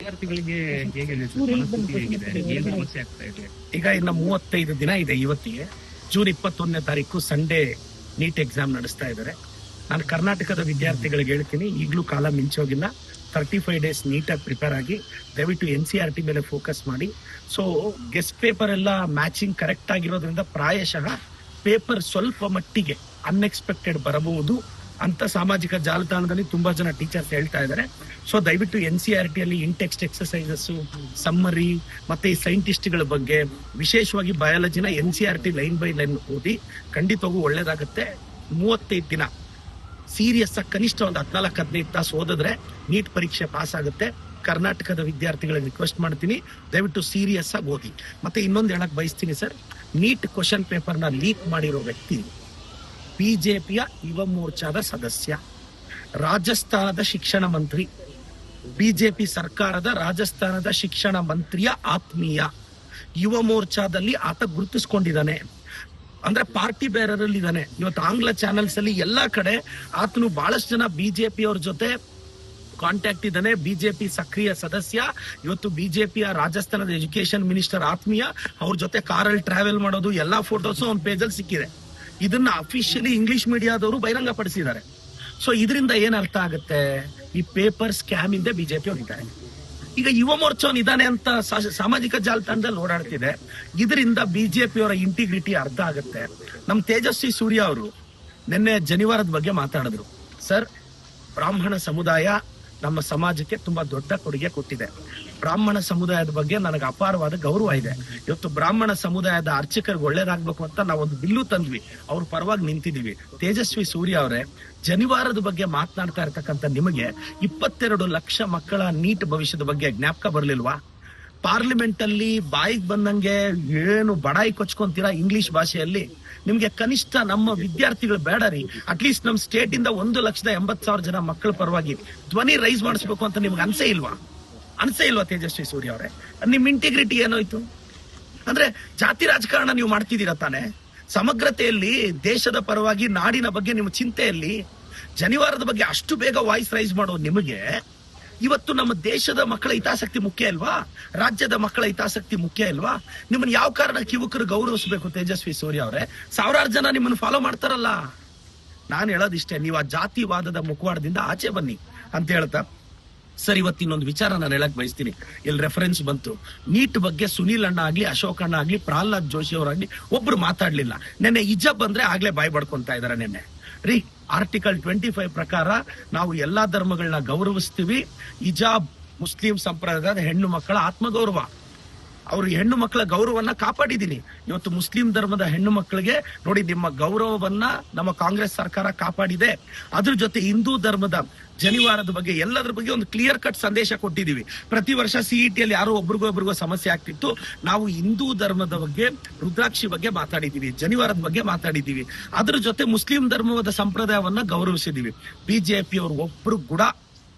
ವಿದ್ಯಾರ್ಥಿಗಳಿಗೆ ಹೇಗೆ ಮನಸ್ಥಿತಿ ಹೇಗಿದೆ, ಏನು ಸಮಸ್ಯೆ ಆಗ್ತಾ ಇದೆ? ಈಗ ಇನ್ನು 35 ದಿನ ಇದೆ. ಇವತ್ತಿಗೆ ಜೂನ್ 21ನೇ ತಾರೀಕು ಸಂಡೇ ನೀಟ್ ಎಕ್ಸಾಮ್ ನಡೆಸ್ತಾ ಇದ್ದಾರೆ. ನಾನು ಕರ್ನಾಟಕದ ವಿದ್ಯಾರ್ಥಿಗಳಿಗೆ ಹೇಳ್ತೀನಿ, ಈಗಲೂ ಕಾಲ ಮಿಂಚೋಗಿಲ್ಲ. 35 ಡೇಸ್ ನೀಟಾಗಿ ಪ್ರಿಪೇರ್ ಆಗಿ ದಯವಿಟ್ಟು NCERT ಮೇಲೆ ಫೋಕಸ್ ಮಾಡಿ. ಸೊ ಗೆಸ್ಟ್ ಪೇಪರ್ ಎಲ್ಲ ಮ್ಯಾಚಿಂಗ್ ಕರೆಕ್ಟ್ ಆಗಿರೋದ್ರಿಂದ ಪ್ರಾಯಶಃ ಪೇಪರ್ ಸ್ವಲ್ಪ ಮಟ್ಟಿಗೆ ಅನ್ಎಕ್ಸ್ಪೆಕ್ಟೆಡ್ ಬರಬಹುದು ಅಂತ ಸಾಮಾಜಿಕ ಜಾಲತಾಣದಲ್ಲಿ ತುಂಬಾ ಜನ ಟೀಚರ್ಸ್ ಹೇಳ್ತಾ ಇದ್ದಾರೆ. ಸೊ ದಯವಿಟ್ಟು NCERT ಅಲ್ಲಿ ಇಂಟೆಕ್ಸ್ಟ್ ಎಕ್ಸರ್ಸೈಸಸ್, ಸಮ್ಮರಿ ಮತ್ತೆ ಈ ಸೈಂಟಿಸ್ಟ್ಗಳ ಬಗ್ಗೆ ವಿಶೇಷವಾಗಿ ಬಯಾಲಜಿನ NCERT ಲೈನ್ ಬೈ ಲೈನ್ ಓದಿ ಖಂಡಿತವಾಗೂ ಒಳ್ಳೇದಾಗುತ್ತೆ. 35 ದಿನ ಸೀರಿಯಸ್ ಆಗಿ ಕನಿಷ್ಠ ಒಂದು 14-15 ತಾಸು ಓದಿದ್ರೆ ನೀಟ್ ಪರೀಕ್ಷೆ ಪಾಸ್ ಆಗುತ್ತೆ. ಕರ್ನಾಟಕದ ವಿದ್ಯಾರ್ಥಿಗಳಿಗೆ ರಿಕ್ವೆಸ್ಟ್ ಮಾಡ್ತೀನಿ, ದಯವಿಟ್ಟು ಸೀರಿಯಸ್ ಆಗಿ ಓದಿ. ಮತ್ತೆ ಇನ್ನೊಂದು ಹೇಳಕ್ ಬಯಸ್ತೀನಿ ಸರ್, ನೀಟ್ ಕ್ವಶನ್ ಪೇಪರ್ನ ಲೀಕ್ ಮಾಡಿರೋ ವ್ಯಕ್ತಿ ಬಿಜೆಪಿಯ ಯುವ ಮೋರ್ಚಾದ ಸದಸ್ಯ, ರಾಜಸ್ಥಾನದ ಶಿಕ್ಷಣ ಮಂತ್ರಿ, ಬಿಜೆಪಿ ಸರ್ಕಾರದ ರಾಜಸ್ಥಾನದ ಶಿಕ್ಷಣ ಮಂತ್ರಿಯ ಆತ್ಮೀಯ. ಯುವ ಮೋರ್ಚಾದಲ್ಲಿ ಆತ ಗುರುತಿಸ್ಕೊಂಡಿದ್ದಾನೆ, ಅಂದ್ರೆ ಪಾರ್ಟಿ ಬೇರರಲ್ಲಿ ಇದ್ದಾನೆ. ಇವತ್ತು ಆಂಗ್ಲ ಚಾನೆಲ್ಸ್ ಅಲ್ಲಿ ಎಲ್ಲಾ ಕಡೆ ಆತನು ಬಹಳಷ್ಟು ಜನ ಬಿಜೆಪಿ ಅವ್ರ ಜೊತೆ ಕಾಂಟ್ಯಾಕ್ಟ್ ಇದ್ದಾನೆ. ಬಿಜೆಪಿ ಸಕ್ರಿಯ ಸದಸ್ಯ. ಇವತ್ತು ಬಿಜೆಪಿಯ ರಾಜಸ್ಥಾನದ ಎಜುಕೇಶನ್ ಮಿನಿಸ್ಟರ್ ಆತ್ಮೀಯ. ಅವ್ರ ಜೊತೆ ಕಾರಲ್ಲಿ ಟ್ರಾವೆಲ್ ಮಾಡೋದು ಎಲ್ಲಾ ಫೋಟೋಸು ಅವ್ನ ಪೇಜಲ್ಲಿ ಸಿಕ್ಕಿದೆ. ಇದನ್ನ ಅಫಿಷಿಯಲಿ ಇಂಗ್ಲಿಷ್ ಮೀಡಿಯಾದವರು ಬಹಿರಂಗ ಪಡಿಸಿದ್ದಾರೆ. ಸೊ ಇದರಿಂದ ಏನ್ ಅರ್ಥ ಆಗುತ್ತೆ, ಈ ಪೇಪರ್ ಸ್ಕ್ಯಾಮ್ ಇಂದ ಬಿಜೆಪಿ ಹೊಡಿತಾರೆ. ಈಗ ಯುವ ಮೋರ್ಚಾನ್ ಇದಾನೆ ಅಂತ ಸಾಮಾಜಿಕ ಜಾಲತಾಣದಲ್ಲಿ ಓಡಾಡ್ತಿದೆ. ಇದರಿಂದ ಬಿಜೆಪಿ ಅವರ ಇಂಟಿಗ್ರಿಟಿ ಅರ್ಥ ಆಗುತ್ತೆ. ನಮ್ ತೇಜಸ್ವಿ ಸೂರ್ಯ ಅವರು ನಿನ್ನೆ ಜನಿವಾರದ ಬಗ್ಗೆ ಮಾತಾಡಿದ್ರು. ಸರ್, ಬ್ರಾಹ್ಮಣ ಸಮುದಾಯ ನಮ್ಮ ಸಮಾಜಕ್ಕೆ ತುಂಬಾ ದೊಡ್ಡ ಕೊಡುಗೆ ಕೊಟ್ಟಿದೆ. ಬ್ರಾಹ್ಮಣ ಸಮುದಾಯದ ಬಗ್ಗೆ ನನಗೆ ಅಪಾರವಾದ ಗೌರವ ಇದೆ. ಇವತ್ತು ಬ್ರಾಹ್ಮಣ ಸಮುದಾಯದ ಅರ್ಚಕರಿಗೆ ಒಳ್ಳೇದಾಗ್ಬೇಕು ಅಂತ ನಾವೊಂದು ಬಿಲ್ಲು ತಂದ್ವಿ, ಅವ್ರ ಪರವಾಗಿ ನಿಂತಿದೀವಿ. ತೇಜಸ್ವಿ ಸೂರ್ಯ ಅವರೇ, ಜನಿವಾರದ ಬಗ್ಗೆ ಮಾತನಾಡ್ತಾ ಇರ್ತಕ್ಕಂಥ ನಿಮಗೆ 22 ಲಕ್ಷ ಮಕ್ಕಳ ನೀಟ್ ಭವಿಷ್ಯದ ಬಗ್ಗೆ ಜ್ಞಾಪಕ ಬರ್ಲಿಲ್ವಾ? ಪಾರ್ಲಿಮೆಂಟ್ ಅಲ್ಲಿ ಬಾಯಿಗೆ ಬಂದಂಗೆ ಏನು ಬಡಾಯಿ ಕೊಚ್ಕೊಂತೀರಾ ಇಂಗ್ಲಿಷ್ ಭಾಷೆಯಲ್ಲಿ. ನಿಮ್ಗೆ ಕನಿಷ್ಠ ನಮ್ಮ ವಿದ್ಯಾರ್ಥಿಗಳು ಬೇಡ ರೀ, ಅಟ್ಲೀಸ್ಟ್ ನಮ್ ಸ್ಟೇಟ್ ಇಂದ 1,80,000 ಜನ ಮಕ್ಕಳ ಪರವಾಗಿ ಧ್ವನಿ ರೈಸ್ ಮಾಡಿಸ್ಬೇಕು ಅಂತ ನಿಮ್ಗೆ ಅನ್ಸೇ ಇಲ್ವಾ ತೇಜಸ್ವಿ ಸೂರ್ಯ ಅವರೇ? ನಿಮ್ ಇಂಟಿಗ್ರಿಟಿ ಏನೋಯ್ತು? ಅಂದ್ರೆ ಜಾತಿ ರಾಜಕಾರಣ ನೀವು ಮಾಡ್ತಿದ್ದೀರಾ ತಾನೆ? ಸಮಗ್ರತೆಯಲ್ಲಿ, ದೇಶದ ಪರವಾಗಿ, ನಾಡಿನ ಬಗ್ಗೆ ನಿಮ್ಮ ಚಿಂತೆಯಲ್ಲಿ ಜನಿವಾರದ ಬಗ್ಗೆ ಅಷ್ಟು ಬೇಗ ವಾಯ್ಸ್ ರೈಸ್ ಮಾಡೋ ನಿಮಗೆ ಇವತ್ತು ನಮ್ಮ ದೇಶದ ಮಕ್ಕಳ ಹಿತಾಸಕ್ತಿ ಮುಖ್ಯ ಇಲ್ವಾ? ರಾಜ್ಯದ ಮಕ್ಕಳ ಹಿತಾಸಕ್ತಿ ಮುಖ್ಯ ಇಲ್ವಾ? ನಿಮ್ಮನ್ನ ಯಾವ ಕಾರಣಕ್ಕೆ ಯುವಕರು ಗೌರವಿಸಬೇಕು ತೇಜಸ್ವಿ ಸೂರ್ಯ ಅವರೇ? 1000 ಜನ ನಿಮ್ಮನ್ನು ಫಾಲೋ ಮಾಡ್ತಾರಲ್ಲ. ನಾನು ಹೇಳೋದಿಷ್ಟೇ, ನೀವು ಆ ಜಾತಿವಾದದ ಮುಖವಾಡದಿಂದ ಆಚೆ ಬನ್ನಿ ಅಂತ ಹೇಳ್ತಾ ಸರ್, ಇವತ್ತಿನೊಂದು ವಿಚಾರ ನಾನು ಹೇಳಕ್ ಬಯಸ್ತೀನಿ. ಇಲ್ಲಿ ರೆಫರೆನ್ಸ್ ಬಂತು, ನೀಟ್ ಬಗ್ಗೆ ಸುನೀಲ್ ಅಣ್ಣ ಆಗ್ಲಿ, ಅಶೋಕ್ ಅಣ್ಣ ಆಗ್ಲಿ, ಪ್ರಹ್ಲಾದ್ ಜೋಶಿ ಅವರಾಗ್ಲಿ ಒಬ್ರು ಮಾತಾಡ್ಲಿಲ್ಲ. ನೆನ್ನೆ ಹಿಜಾಬ್ ಬಂದ್ರೆ ಆಗ್ಲೇ ಬಾಯ್ ಬಡ್ಕೊಂತಾ ಇದಾರೆ. ನೆನ್ನೆ ರೀ, ಆರ್ಟಿಕಲ್ 25 ಪ್ರಕಾರ ನಾವು ಎಲ್ಲಾ ಧರ್ಮಗಳನ್ನ ಗೌರವಿಸ್ತೀವಿ. ಹಿಜಾಬ್ ಮುಸ್ಲಿಂ ಸಂಪ್ರದಾಯದ ಹೆಣ್ಣು ಮಕ್ಕಳ ಆತ್ಮಗೌರವ. ಅವರು ಹೆಣ್ಣು ಮಕ್ಕಳ ಗೌರವವನ್ನ ಕಾಪಾಡಿದೀನಿ. ಇವತ್ತು ಮುಸ್ಲಿಂ ಧರ್ಮದ ಹೆಣ್ಣು ಮಕ್ಕಳಿಗೆ ನೋಡಿ, ನಿಮ್ಮ ಗೌರವವನ್ನ ನಮ್ಮ ಕಾಂಗ್ರೆಸ್ ಸರ್ಕಾರ ಕಾಪಾಡಿದೆ. ಅದ್ರ ಜೊತೆ ಹಿಂದೂ ಧರ್ಮದ ಜನಿವಾರದ ಬಗ್ಗೆ ಎಲ್ಲದ್ರ ಬಗ್ಗೆ ಒಂದು ಕ್ಲಿಯರ್ ಕಟ್ ಸಂದೇಶ ಕೊಟ್ಟಿದೀವಿ. ಪ್ರತಿ ವರ್ಷ CET ಅಲ್ಲಿ ಯಾರೋ ಒಬ್ರಿಗೊಬ್ರಿಗೋ ಸಮಸ್ಯೆ ಆಗ್ತಿತ್ತು. ನಾವು ಹಿಂದೂ ಧರ್ಮದ ಬಗ್ಗೆ, ರುದ್ರಾಕ್ಷಿ ಬಗ್ಗೆ ಮಾತಾಡಿದೀವಿ, ಜನಿವಾರದ ಬಗ್ಗೆ ಮಾತಾಡಿದೀವಿ. ಅದ್ರ ಜೊತೆ ಮುಸ್ಲಿಂ ಧರ್ಮದ ಸಂಪ್ರದಾಯವನ್ನ ಗೌರವಿಸಿದೀವಿ. ಬಿಜೆಪಿ ಅವರು ಒಬ್ರು ಕೂಡ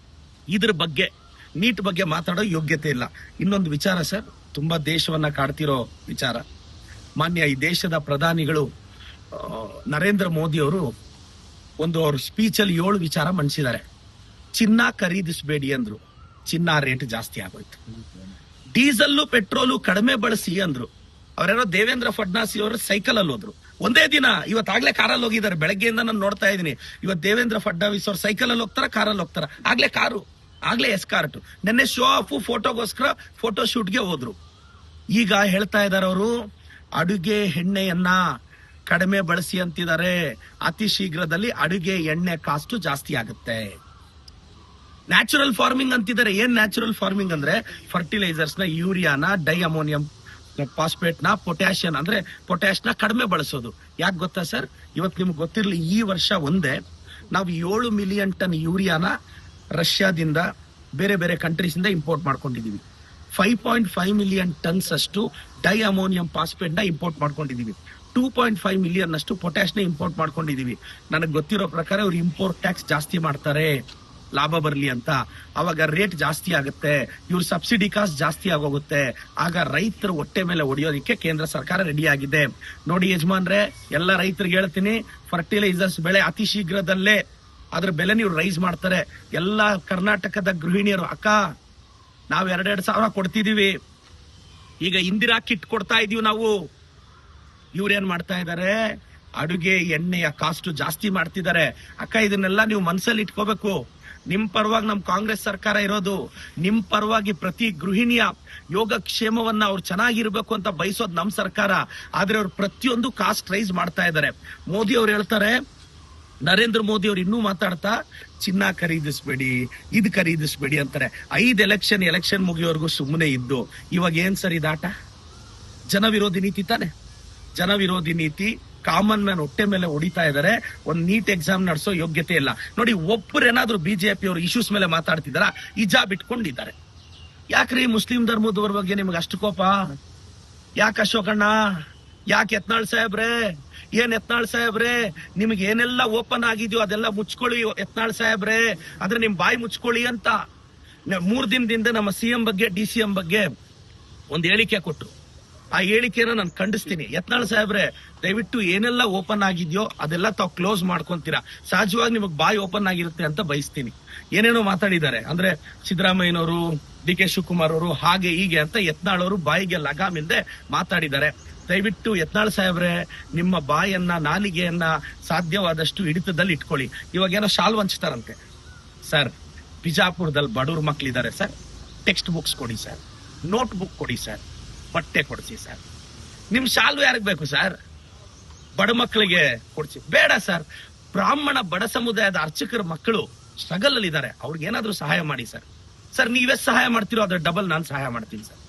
ಇದ್ರ ಬಗ್ಗೆ, ನೀಟ್ ಬಗ್ಗೆ ಮಾತಾಡೋ ಯೋಗ್ಯತೆ ಇಲ್ಲ. ಇನ್ನೊಂದು ವಿಚಾರ ಸರ್, ತುಂಬಾ ದೇಶವನ್ನ ಕಾಡ್ತಿರೋ ವಿಚಾರ. ಮಾನ್ಯ ಈ ದೇಶದ ಪ್ರಧಾನಿಗಳು ನರೇಂದ್ರ ಮೋದಿ ಅವರು ಅವ್ರ ಸ್ಪೀಚ್ ಅಲ್ಲಿ 7 ವಿಚಾರ ಮಂಡಿಸಿದ್ದಾರೆ. ಚಿನ್ನ ಖರೀದಿಸಬೇಡಿ ಅಂದ್ರು, ಚಿನ್ನ ರೇಟ್ ಜಾಸ್ತಿ ಆಗೋಯ್ತು. ಡೀಸೆಲ್ ಪೆಟ್ರೋಲು ಕಡಿಮೆ ಬಳಸಿ ಅಂದ್ರು. ಅವರೇನೋ ದೇವೇಂದ್ರ ಫಡ್ನವೀಸ್ ಅವರು ಸೈಕಲ್ ಅಲ್ಲಿ ಹೋದ್ರು. ಒಂದೇ ದಿನ ಇವತ್ತಾಗ್ಲೇ ಕಾರಲ್ಲಿ ಹೋಗಿದ್ದಾರೆ. ಬೆಳಗ್ಗೆಯಿಂದ ನಾನು ನೋಡ್ತಾ ಇದ್ದೀನಿ. ಇವತ್ತು ದೇವೇಂದ್ರ ಫಡ್ನವೀಸ್ ಅವ್ರು ಸೈಕಲ್ ಅಲ್ಲಿ ಹೋಗ್ತಾರ, ಕಾರಲ್ಲಿ ಹೋಗ್ತಾರ. ಆಗ್ಲೇ ಕಾರು, ಆಗ್ಲೇ ಎಸ್ಕಾರ್ಟ್. ನಿನ್ನೆ ಶೋ ಆಫ್ ಫೋಟೋಗೋಸ್ಕರ ಫೋಟೋ ಶೂಟ್ಗೆ ಹೋದ್ರು. ಈಗ ಹೇಳ್ತಾ ಇದಾರೆ ಅವರು, ಅಡುಗೆ ಎಣ್ಣೆಯನ್ನ ಕಡಿಮೆ ಬಳಸಿ ಅಂತಿದ್ದಾರೆ. ಅತಿ ಶೀಘ್ರದಲ್ಲಿ ಅಡುಗೆ ಎಣ್ಣೆ ಕಾಸ್ಟ್ ಜಾಸ್ತಿ ಆಗುತ್ತೆ. ನ್ಯಾಚುರಲ್ ಫಾರ್ಮಿಂಗ್ ಅಂತಿದ್ದಾರೆ. ಏನ್ ನ್ಯಾಚುರಲ್ ಫಾರ್ಮಿಂಗ್ ಅಂದ್ರೆ ಫರ್ಟಿಲೈಸರ್ಸ್ ನ, ಯೂರಿಯಾನ, ಡೈ ಅಮೋನಿಯಂ ಫಾಸ್ಫೇಟ್ ನ, ಪೊಟ್ಯಾಷಿಯಂ ಅಂದ್ರೆ ಪೊಟ್ಯಾಶ್ನ ಕಡಿಮೆ ಬಳಸೋದು. ಯಾಕೆ ಗೊತ್ತಾ ಸರ್? ಇವತ್ತು ನಿಮ್ಗೆ ಗೊತ್ತಿರಲಿ, ಈ ವರ್ಷ ಒಂದೇ ನಾವು 7 ಮಿಲಿಯನ್ ಟನ್ ಯೂರಿಯಾನ ರಷ್ಯಾದಿಂದ, ಬೇರೆ ಬೇರೆ ಕಂಟ್ರೀಸ್ ಇಂದ ಇಂಪೋರ್ಟ್ ಮಾಡ್ಕೊಂಡಿದೀವಿ. 5.5 ಮಿಲಿಯನ್ ಟನ್ಸ್ ಅಷ್ಟು ಡೈ ಅಮೋನಿಯಂ ಫಾಸ್ಫೇಟ್ ನ ಇಂಪೋರ್ಟ್ ಮಾಡ್ಕೊಂಡಿದೀವಿ. 2.5 ಮಿಲಿಯನ್ ಅಷ್ಟು ಪೊಟ್ಯಾಶ್ ನ ಇಂಪೋರ್ಟ್ ಮಾಡ್ಕೊಂಡಿದೀವಿ. ನನಗೆ ಗೊತ್ತಿರೋ ಪ್ರಕಾರ ಅವ್ರು ಇಂಪೋರ್ಟ್ ಟ್ಯಾಕ್ಸ್ ಜಾಸ್ತಿ ಮಾಡ್ತಾರೆ, ಲಾಭ ಬರ್ಲಿ ಅಂತ. ಅವಾಗ ರೇಟ್ ಜಾಸ್ತಿ ಆಗುತ್ತೆ, ಇವ್ರ ಸಬ್ಸಿಡಿ ಕಾಸ್ಟ್ ಜಾಸ್ತಿ ಆಗೋಗುತ್ತೆ. ಆಗ ರೈತರ ಹೊಟ್ಟೆ ಮೇಲೆ ಹೊಡೆಯೋದಿಕ್ಕೆ ಕೇಂದ್ರ ಸರ್ಕಾರ ರೆಡಿ ಆಗಿದೆ. ನೋಡಿ ಯಜಮಾನ್ರೆ, ಎಲ್ಲ ರೈತರಿಗೆ ಹೇಳ್ತೀನಿ, ಫರ್ಟಿಲೈಸರ್ಸ್ ಬೆಳೆ ಅತಿ ಶೀಘ್ರದಲ್ಲೇ ಅದ್ರ ಬೆಲೆ ನೀವು ರೈಸ್ ಮಾಡ್ತಾರೆ. ಎಲ್ಲ ಕರ್ನಾಟಕದ ಗೃಹಿಣಿಯರು, ಅಕ್ಕ ನಾವು 2,000 ಕೊಡ್ತಿದೀವಿ. ಈಗ ಇಂದಿರಾ ಕಿಟ್ ಕೊಡ್ತಾ ಇದೀವಿ ನಾವು. ಇವ್ರೇನ್ ಮಾಡ್ತಾ ಇದಾರೆ, ಅಡುಗೆ ಎಣ್ಣೆಯ ಕಾಸ್ಟ್ ಜಾಸ್ತಿ ಮಾಡ್ತಿದ್ದಾರೆ. ಅಕ್ಕ, ಇದನ್ನೆಲ್ಲ ನೀವು ಮನಸ್ಸಲ್ಲಿ ಇಟ್ಕೋಬೇಕು. ನಿಮ್ ಪರವಾಗಿ ನಮ್ ಕಾಂಗ್ರೆಸ್ ಸರ್ಕಾರ ಇರೋದು. ನಿಮ್ ಪರವಾಗಿ ಪ್ರತಿ ಗೃಹಿಣಿಯ ಯೋಗಕ್ಷೇಮವನ್ನ ಅವ್ರು ಚೆನ್ನಾಗಿರ್ಬೇಕು ಅಂತ ಬಯಸೋದು ನಮ್ ಸರ್ಕಾರ. ಆದ್ರೆ ಅವ್ರು ಪ್ರತಿಯೊಂದು ಕಾಸ್ಟ್ ರೈಸ್ ಮಾಡ್ತಾ ಇದ್ದಾರೆ. ಮೋದಿ ಅವ್ರು ಹೇಳ್ತಾರೆ, ನರೇಂದ್ರ ಮೋದಿ ಅವ್ರು ಇನ್ನೂ ಮಾತಾಡ್ತಾ ಚಿನ್ನ ಖರೀದಿಸ್ಬೇಡಿ, ಇದು ಖರೀದಿಸ್ಬೇಡಿ ಅಂತಾರೆ. 5 ಎಲೆಕ್ಷನ್ ಮುಗಿಯೋವರೆಗೂ ಸುಮ್ಮನೆ ಇದ್ದು ಇವಾಗ ಏನ್ ಸರ್ ಇದಾಟ? ಜನ ವಿರೋಧಿ ನೀತಿ ತಾನೆ. ಜನ ವಿರೋಧಿ ನೀತಿ. ಕಾಮನ್ ಮ್ಯಾನ್ ಹೊಟ್ಟೆ ಮೇಲೆ ಹೊಡಿತಾ ಇದಾರೆ. ಒಂದ್ ನೀಟ್ ಎಕ್ಸಾಮ್ ನಡೆಸೋ ಯೋಗ್ಯತೆ ಇಲ್ಲ. ನೋಡಿ, ಒಬ್ಬರೇನಾದ್ರೂ ಬಿಜೆಪಿ ಅವರು ಇಶ್ಯೂಸ್ ಮೇಲೆ ಮಾತಾಡ್ತಿದಾರ? ಹಿಜಾಬ್ ಇಟ್ಕೊಂಡಿದ್ದಾರೆ. ಯಾಕ್ರಿ ಮುಸ್ಲಿಂ ಧರ್ಮದವ್ರ ಬಗ್ಗೆ ನಿಮ್ಗೆ ಅಷ್ಟು ಕೋಪ? ಯಾಕೆ ಅಶೋಕಣ್ಣ? ಯಾಕೆ ಯತ್ನಾಳ್ ಸಾಹೇಬ್ರೆ? ಯತ್ನಾಳ್ ಸಾಹೇಬ್ರೆ, ನಿಮ್ಗೆ ಏನೆಲ್ಲ ಓಪನ್ ಆಗಿದ್ಯೋ ಅದೆಲ್ಲ ಮುಚ್ಕೊಳ್ಳಿ ಯತ್ನಾಳ್ ಸಾಹೇಬ್ರೆ. ಅಂದ್ರೆ ನಿಮ್ ಬಾಯಿ ಮುಚ್ಕೊಳ್ಳಿ ಅಂತ 3 ದಿನದಿಂದ ನಮ್ಮ ಸಿಎಂ ಬಗ್ಗೆ, DCM ಬಗ್ಗೆ ಒಂದ್ ಹೇಳಿಕೆ ಕೊಟ್ರು. ಆ ಹೇಳಿಕೆನ ನಾನು ಖಂಡಿಸ್ತೀನಿ. ಯತ್ನಾಳ್ ಸಾಹೇಬ್ರೆ, ದಯವಿಟ್ಟು ಏನೆಲ್ಲ ಓಪನ್ ಆಗಿದ್ಯೋ ಅದೆಲ್ಲ ತಾವು ಕ್ಲೋಸ್ ಮಾಡ್ಕೊಂತೀರಾ. ಸಹಜವಾಗಿ ನಿಮಗ್ ಬಾಯಿ ಓಪನ್ ಆಗಿರುತ್ತೆ ಅಂತ ಬಯಸ್ತೀನಿ. ಏನೇನೋ ಮಾತಾಡಿದ್ದಾರೆ, ಅಂದ್ರೆ ಸಿದ್ದರಾಮಯ್ಯನವರು, DK ಶಿವಕುಮಾರ್ ಅವರು ಹಾಗೆ ಹೀಗೆ ಅಂತ ಯತ್ನಾಳ್ ಅವರು ಬಾಯಿಗೆ ಲಗಾಮಿಂದೆ ಮಾತಾಡಿದ್ದಾರೆ. ದಯವಿಟ್ಟು ಯತ್ನಾಳ್ ಸಾಹೇಬ್ರೆ, ನಿಮ್ಮ ಬಾಯನ್ನ, ನಾಲಿಗೆಯನ್ನ ಸಾಧ್ಯವಾದಷ್ಟು ಹಿಡಿತದಲ್ಲಿ ಇಟ್ಕೊಳ್ಳಿ. ಇವಾಗೇನೋ ಶಾಲ್ ಹಂಚ್ತಾರಂತೆ ಸರ್. ಬಿಜಾಪುರದಲ್ಲಿ ಬಡವ್ರ ಮಕ್ಳಿದ್ದಾರೆ ಸರ್. ಟೆಕ್ಸ್ಟ್ ಬುಕ್ಸ್ ಕೊಡಿ ಸರ್, ನೋಟ್ ಬುಕ್ ಕೊಡಿ ಸರ್, ಬಟ್ಟೆ ಕೊಡಿಸಿ ಸರ್. ನಿಮ್ ಶಾಲು ಯಾರಿಗ್ ಬೇಕು ಸರ್? ಬಡ ಮಕ್ಕಳಿಗೆ ಕೊಡಿಸಿ. ಬೇಡ ಸರ್. ಬ್ರಾಹ್ಮಣ ಬಡ ಸಮುದಾಯದ ಅರ್ಚಕರ ಮಕ್ಕಳು ಸ್ಟ್ರಗಲ್ ಅಲ್ಲಿ ಇದ್ದಾರೆ. ಅವ್ರಿಗೆ ಏನಾದ್ರೂ ಸಹಾಯ ಮಾಡಿ ಸರ್. ಸರ್, ನೀವೇ ಸಹಾಯ ಮಾಡ್ತಿರೋ ಅದ್ರ ಡಬಲ್ ನಾನು ಸಹಾಯ ಮಾಡ್ತೀನಿ ಸರ್.